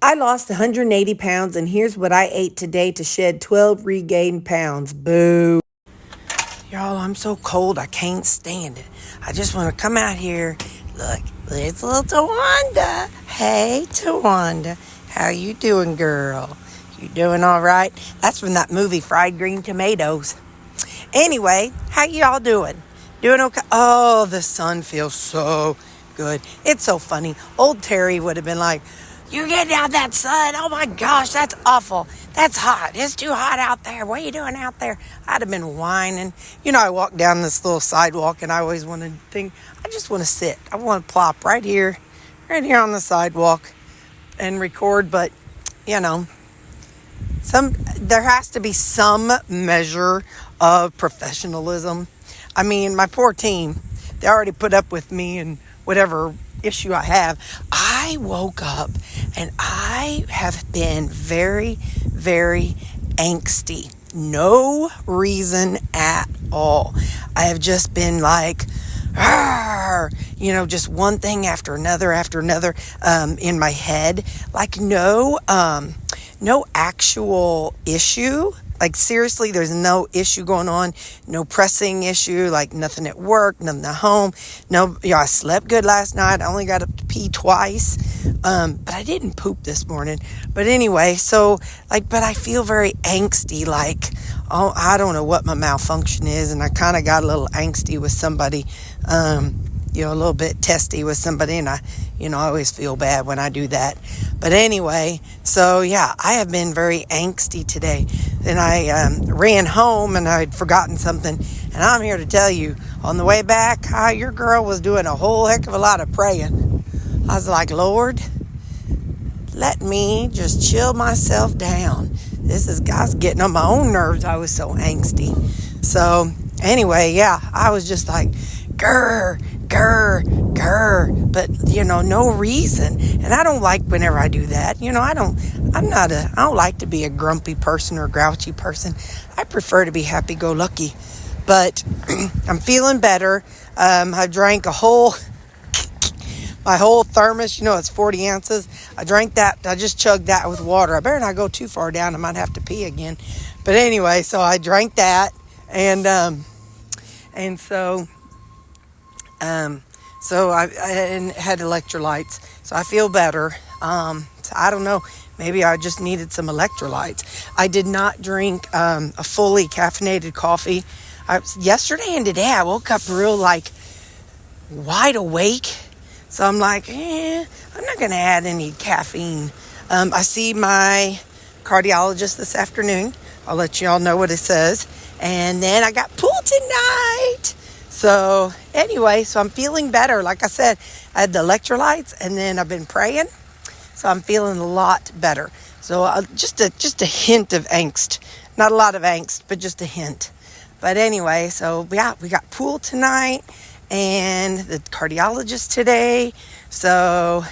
I lost 180 pounds, and here's what I ate today to shed 12 regained pounds. Boo. Y'all, I'm so cold, I can't stand it. I just want to come out here. Look, it's little Tawanda. Hey, Tawanda. How you doing, girl? You doing all right? That's from that movie, Fried Green Tomatoes. Anyway, how y'all doing? Doing okay? Oh, the sun feels so good. It's so funny. Old Terri would have been like, "You're getting out that sun. Oh my gosh, that's awful. That's hot. It's too hot out there. What are you doing out there?" I'd have been whining. You know, I walk down this little sidewalk and I always want to think, I just want to sit. I want to plop right here on the sidewalk and record. But, you know, there has to be some measure of professionalism. I mean, my poor team, they already put up with me and whatever issue I have. I woke up and I have been very, very angsty. No reason at all. I have just been like, you know, just one thing after another in my head. Like no actual issue. Like, seriously, there's no issue going on, no pressing issue, like nothing at work, nothing at home. No, I slept good last night. I only got up to pee twice, but I didn't poop this morning. But anyway, so, like, but I feel very angsty, like, oh, I don't know what my malfunction is, and I kind of got a little angsty with somebody, a little bit testy with somebody, and I always feel bad when I do that. But anyway, so yeah, I have been very angsty today. Then I ran home and I'd forgotten something. And I'm here to tell you, on the way back, your girl was doing a whole heck of a lot of praying. I was like, Lord, let me just chill myself down. I was getting on my own nerves. I was so angsty. So anyway, yeah, I was just like, grr, but no reason. And I don't like whenever I do that. I don't like to be a grumpy person or a grouchy person. I prefer to be happy-go-lucky. But I'm feeling better. I drank my whole thermos, it's 40 ounces. I drank that. I just chugged that with water. I better not go too far down. I might have to pee again. But anyway, so I drank that, and so I had electrolytes, so I feel better. So I don't know, maybe I just needed some electrolytes. I did not drink a fully caffeinated coffee. Yesterday and today I woke up real wide awake. So I'm like, I'm not going to add any caffeine. I see my cardiologist this afternoon. I'll let you all know what it says. And then I got pool tonight. So anyway, so I'm feeling better. Like I said, I had the electrolytes and then I've been praying. So I'm feeling a lot better. So just a hint of angst. Not a lot of angst, but just a hint. But anyway, so yeah, we got pool tonight and the cardiologist today. So,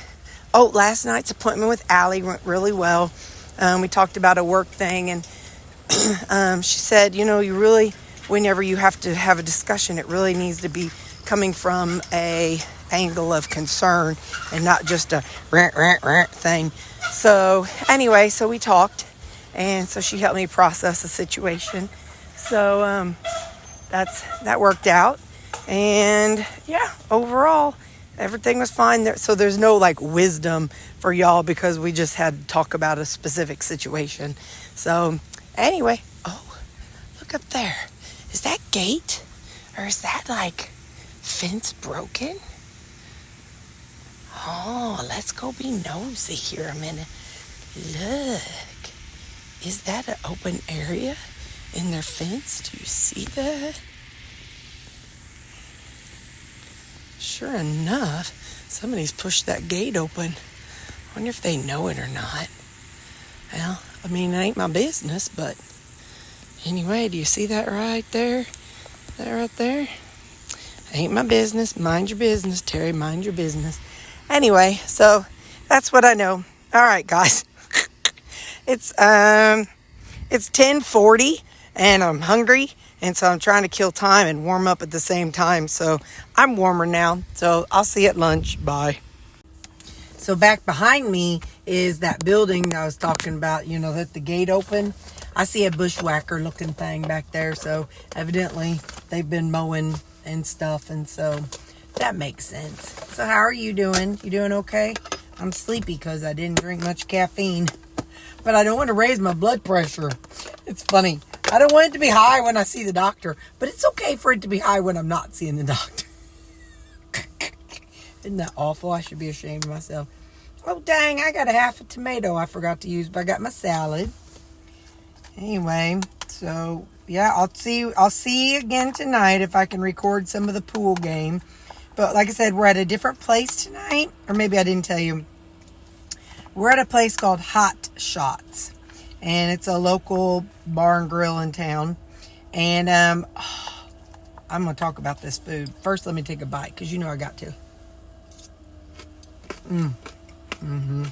last night's appointment with Allie went really well. We talked about a work thing, and she said, you really, whenever you have to have a discussion, it really needs to be coming from a angle of concern and not just a rant thing. So anyway, so we talked, and so she helped me process the situation. So that worked out, and yeah, overall everything was fine. So there's no wisdom for y'all because we just had to talk about a specific situation. So anyway, look up there. Is that gate? Or is that fence broken? Oh, let's go be nosy here a minute. Look. Is that an open area in their fence? Do you see that? Sure enough, somebody's pushed that gate open. I wonder if they know it or not. Well, I mean, it ain't my business, but anyway, do you see that right there? That right there? Ain't my business. Mind your business, Terri. Mind your business. Anyway, so that's what I know. All right, guys. It's 10:40 and I'm hungry, and so I'm trying to kill time and warm up at the same time. So I'm warmer now. So I'll see you at lunch. Bye. So back behind me is that building that I was talking about, you know, that the gate open. I see a bushwhacker looking thing back there, so evidently they've been mowing and stuff, and so that makes sense. So how are you doing? You doing okay? I'm sleepy because I didn't drink much caffeine, but I don't want to raise my blood pressure. It's funny. I don't want it to be high when I see the doctor, but it's okay for it to be high when I'm not seeing the doctor. Isn't that awful? I should be ashamed of myself. Oh, dang, I got a half a tomato I forgot to use, but I got my salad. Anyway, so, yeah, I'll see you again tonight if I can record some of the pool game. But like I said, we're at a different place tonight. Or maybe I didn't tell you. We're at a place called Hot Shots. And it's a local bar and grill in town. And I'm going to talk about this food. First, let me take a bite, because you know I got to. Mm-hmm.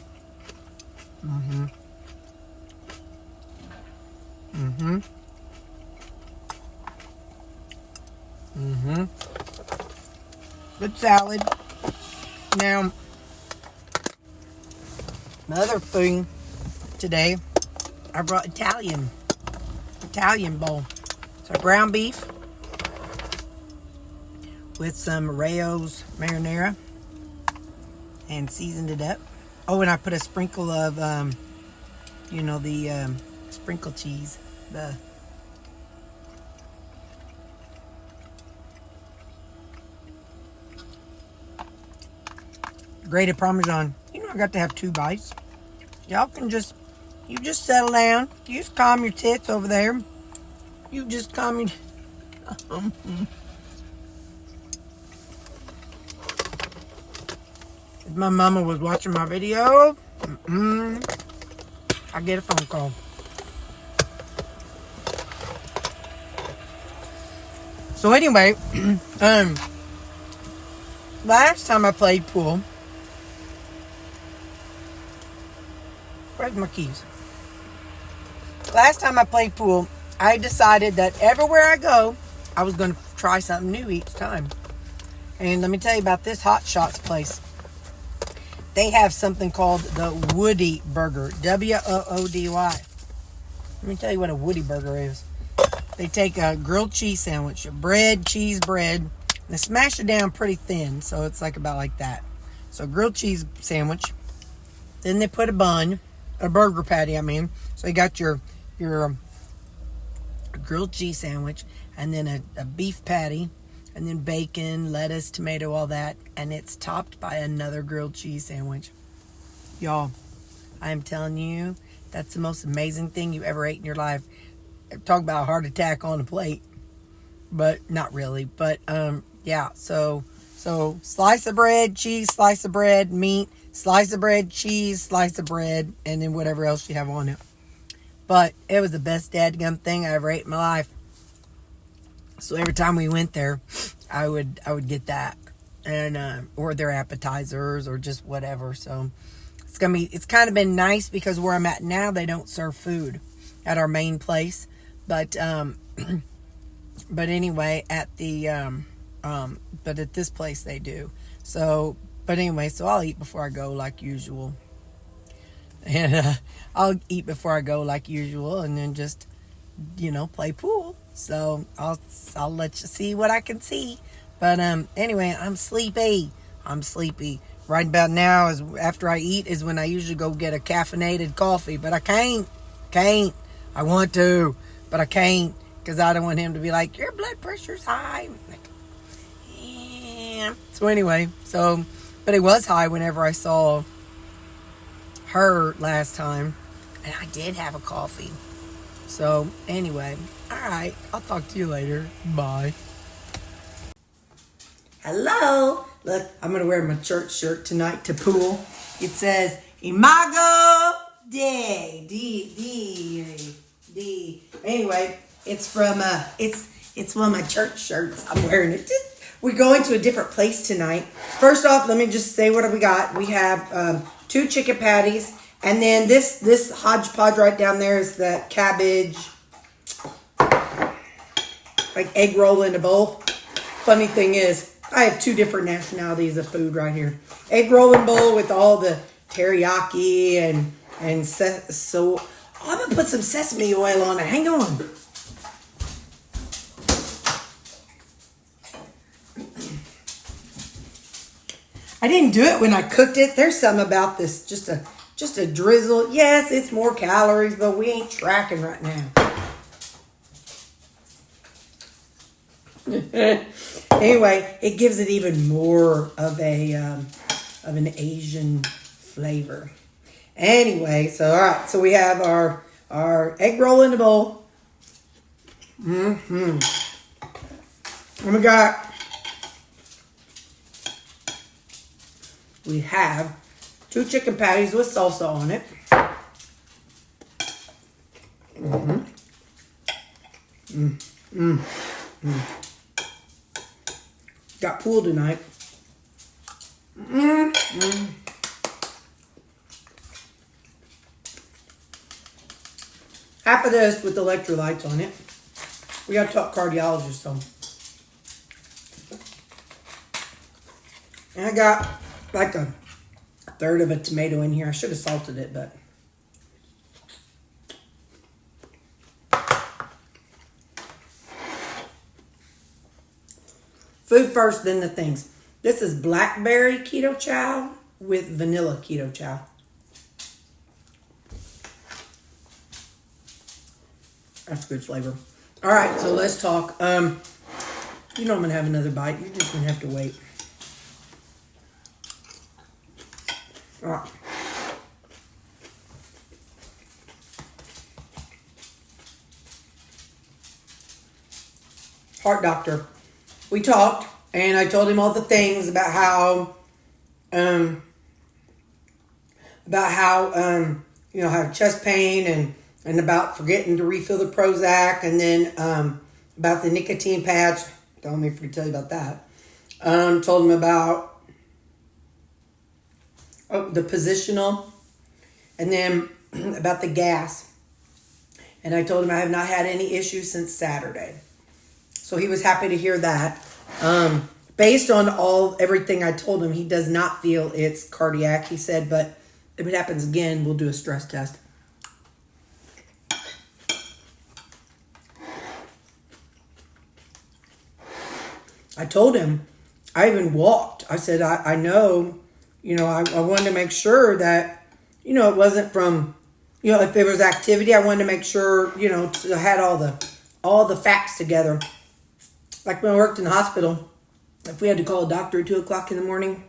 Good salad. Now, my other thing today, I brought Italian bowl. So ground beef with some Rayo's marinara and seasoned it up. Oh, and I put a sprinkle of, you know, the sprinkle cheese. The grated Parmesan. You know, I got to have 2 bites. Y'all can just, you just settle down. You just calm your tits over there. You just calm your... If my mama was watching my video, I get a phone call. So anyway, last time I played pool, where's my keys? Last time I played pool, I decided that everywhere I go, I was going to try something new each time. And let me tell you about this Hot Shots place. They have something called the Woody Burger. W-O-O-D-Y. Let me tell you what a Woody Burger is. They take a grilled cheese sandwich, cheese bread, and they smash it down pretty thin, so it's like about like that. So grilled cheese sandwich. Then they put a bun, a burger patty, I mean. So you got your grilled cheese sandwich, and then a beef patty, and then bacon, lettuce, tomato, all that, and it's topped by another grilled cheese sandwich. Y'all, I'm telling you, that's the most amazing thing you ever ate in your life. Talk about a heart attack on a plate, but not really. But yeah. So slice of bread, cheese, slice of bread, meat, slice of bread, cheese, slice of bread, and then whatever else you have on it. But it was the best dadgum thing I ever ate in my life. So every time we went there, I would get that, and or their appetizers or just whatever. So it's kind of been nice because where I'm at now, they don't serve food at our main place. But anyway, at this place they do. So, but anyway, so I'll eat before I go like usual. And I'll eat before I go like usual, and then just, you know, play pool. So I'll let you see what I can see. But anyway, I'm sleepy. Right about now, is after I eat, is when I usually go get a caffeinated coffee. But I can't. I want to, but I can't, because I don't want him to be like, your blood pressure's high. Like, yeah. So anyway, but it was high whenever I saw her last time, and I did have a coffee. So anyway, all right, I'll talk to you later. Bye. Hello. Look, I'm going to wear my church shirt tonight to pool. It says, Imago Dei. D. Anyway, it's from, it's one of my church shirts. I'm wearing it. We're going to a different place tonight. First off, let me just say what we got. We have 2 chicken patties. And then this hodgepodge right down there is the cabbage, like egg roll in a bowl. Funny thing is, I have 2 different nationalities of food right here. Egg rolling bowl with all the teriyaki and so I'm gonna put some sesame oil on it. Hang on. I didn't do it when I cooked it. There's something about this, just a drizzle. Yes, it's more calories, but we ain't tracking right now. Anyway, it gives it even more of an Asian flavor. Anyway, so all right, so we have our egg roll in the bowl. And we have 2 chicken patties with salsa on it. Got pool tonight. Half of this with electrolytes on it. We got to talk cardiologist though. And I got like a third of a tomato in here. I should have salted it, but food first, then the things. This is blackberry keto chow with vanilla keto chow. That's good flavor. All right, so let's talk. You know I'm going to have another bite. You're just going to have to wait. All right. Heart doctor. We talked, and I told him all the things about how you know, have chest pain and about forgetting to refill the Prozac, and then about the nicotine patch. Don't me to tell you about that. Told him about the positional, and then about the gas. And I told him I have not had any issues since Saturday. So he was happy to hear that. Based on everything I told him, he does not feel it's cardiac, he said, but if it happens again, we'll do a stress test. I told him, I even walked. I said, I know, you know, I wanted to make sure that, you know, it wasn't from, you know, if there was activity, I wanted to make sure, you know, I had all the facts together. Like when I worked in the hospital, if we had to call a doctor at 2 o'clock in the morning,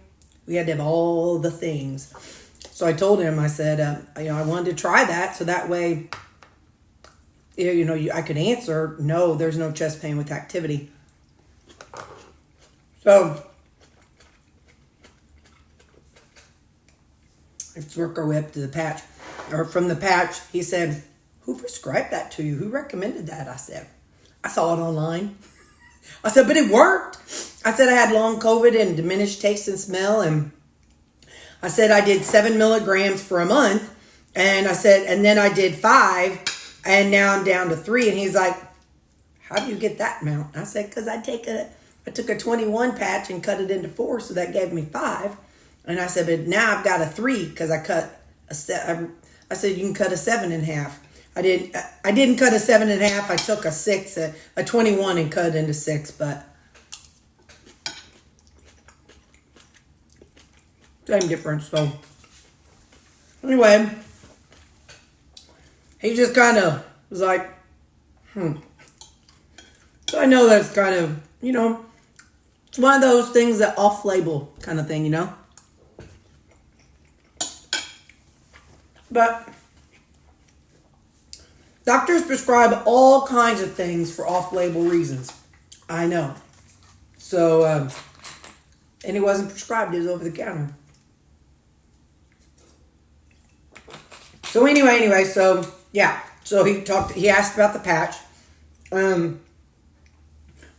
we had to have all the things. So I told him, I said, you know, I wanted to try that so that way, you know, I could answer, no, there's no chest pain with activity. So let's work our way up to the patch. Or from the patch, he said, who prescribed that to you? Who recommended that? I said, I saw it online. I said, but it worked. I said I had long COVID and diminished taste and smell. And I said I did 7 milligrams for a month. And I said, and then I did 5. And now I'm down to 3. And he's like, how do you get that amount? I said, because I took a 21 patch and cut it into 4. So that gave me 5. And I said, but now I've got a 3 because I cut I said, you can cut a 7 in half. I didn't cut a 7 in half. I took a 6, a 21 and cut it into 6, but same difference. So anyway, he just kind of was like, So I know that's kind of, you know, it's one of those things that off-label kind of thing, you know. But doctors prescribe all kinds of things for off-label reasons. I know. So, and it wasn't prescribed, it was over the counter. So anyway, so yeah. So he asked about the patch.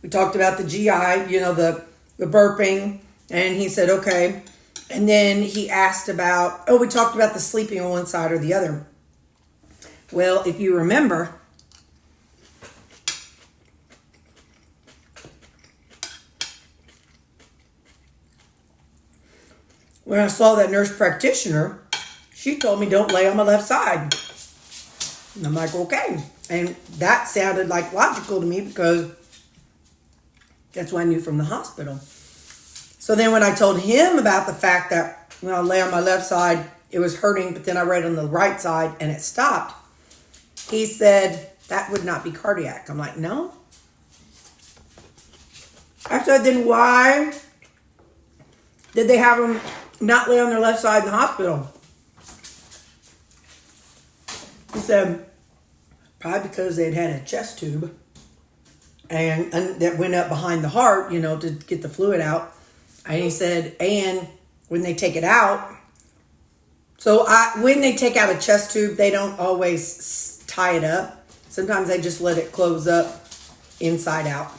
We talked about the GI, you know, the burping, and he said, okay. And then he asked about, we talked about the sleeping on one side or the other. Well, if you remember, when I saw that nurse practitioner, she told me don't lay on my left side. And I'm like, okay. And that sounded like logical to me because that's what I knew from the hospital. So then when I told him about the fact that when I lay on my left side, it was hurting, but then I read on the right side and it stopped, he said, that would not be cardiac. I'm like, no. I said, then why did they have them not lay on their left side in the hospital? He said, probably because they'd had a chest tube and that went up behind the heart, you know, to get the fluid out. And he said, and when they take it out, when they take out a chest tube, they don't always tie it up. Sometimes they just let it close up inside out.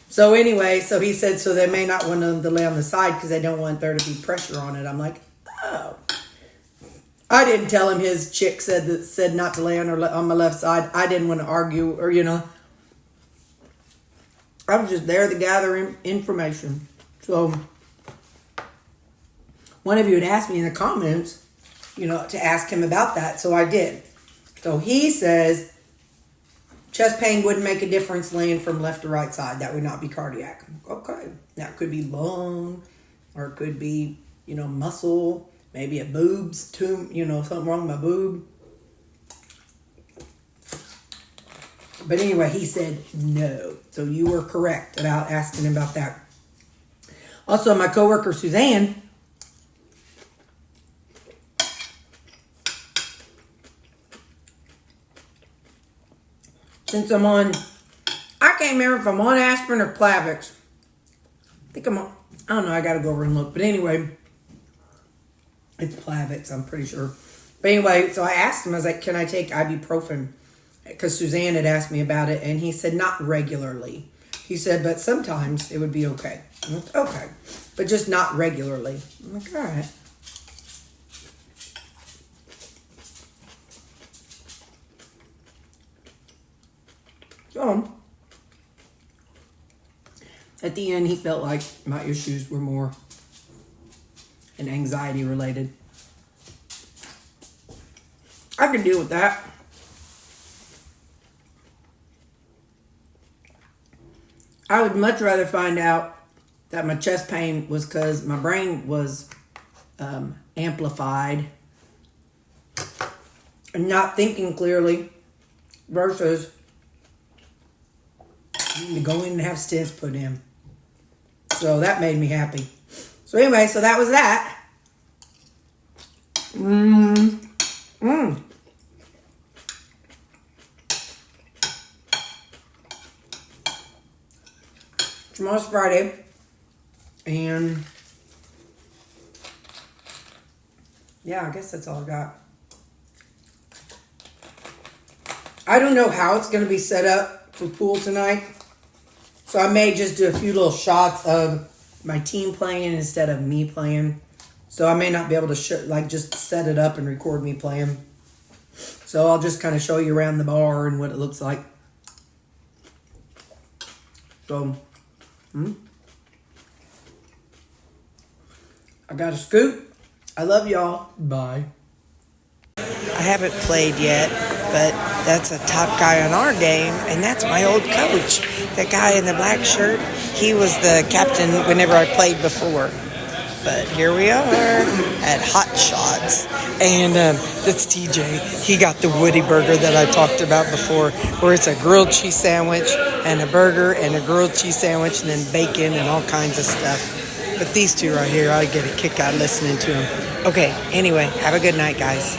So anyway, so he said, so they may not want them to lay on the side because they don't want there to be pressure on it. I'm like, oh. I didn't tell him his chick said not to lay on my left side. I didn't want to argue or, you know. I was just there to gather information. So one of you had asked me in the comments, you know, to ask him about that. So I did. So he says chest pain wouldn't make a difference laying from left to right side. That would not be cardiac. Okay. That could be bone or it could be, you know, muscle, maybe a boobs too, you know, something wrong with my boob. But anyway, he said no. So you were correct about asking him about that. Also, my coworker Suzanne, since I'm on, I can't remember if I'm on aspirin or Plavix. I think I'm on, I don't know, I gotta go over and look. But anyway, it's Plavix, I'm pretty sure. But anyway, so I asked him, I was like, can I take ibuprofen? Because Suzanne had asked me about it, and he said not regularly. He said, but sometimes it would be okay. I'm like, okay, but just not regularly. I'm like, all right. So, at the end, he felt like my issues were more and anxiety related. I can deal with that. I would much rather find out that my chest pain was because my brain was amplified and not thinking clearly versus to go in and have stents put in. So that made me happy. So anyway, so that was that. Tomorrow's Friday. And yeah, I guess that's all I got. I don't know how it's going to be set up for pool tonight. So I may just do a few little shots of my team playing instead of me playing. So I may not be able to just set it up and record me playing. So I'll just kind of show you around the bar and what it looks like. So, I got a scoop. I love y'all. Bye. I haven't played yet, but that's a top guy on our game, and that's my old coach. That guy in the black shirt, he was the captain whenever I played before. But here we are at Hot Shots, and that's TJ. He got the Woody burger that I talked about before, where it's a grilled cheese sandwich and a burger and a grilled cheese sandwich and then bacon and all kinds of stuff. But these two right here, I get a kick out of listening to them. Okay, anyway, have a good night, guys.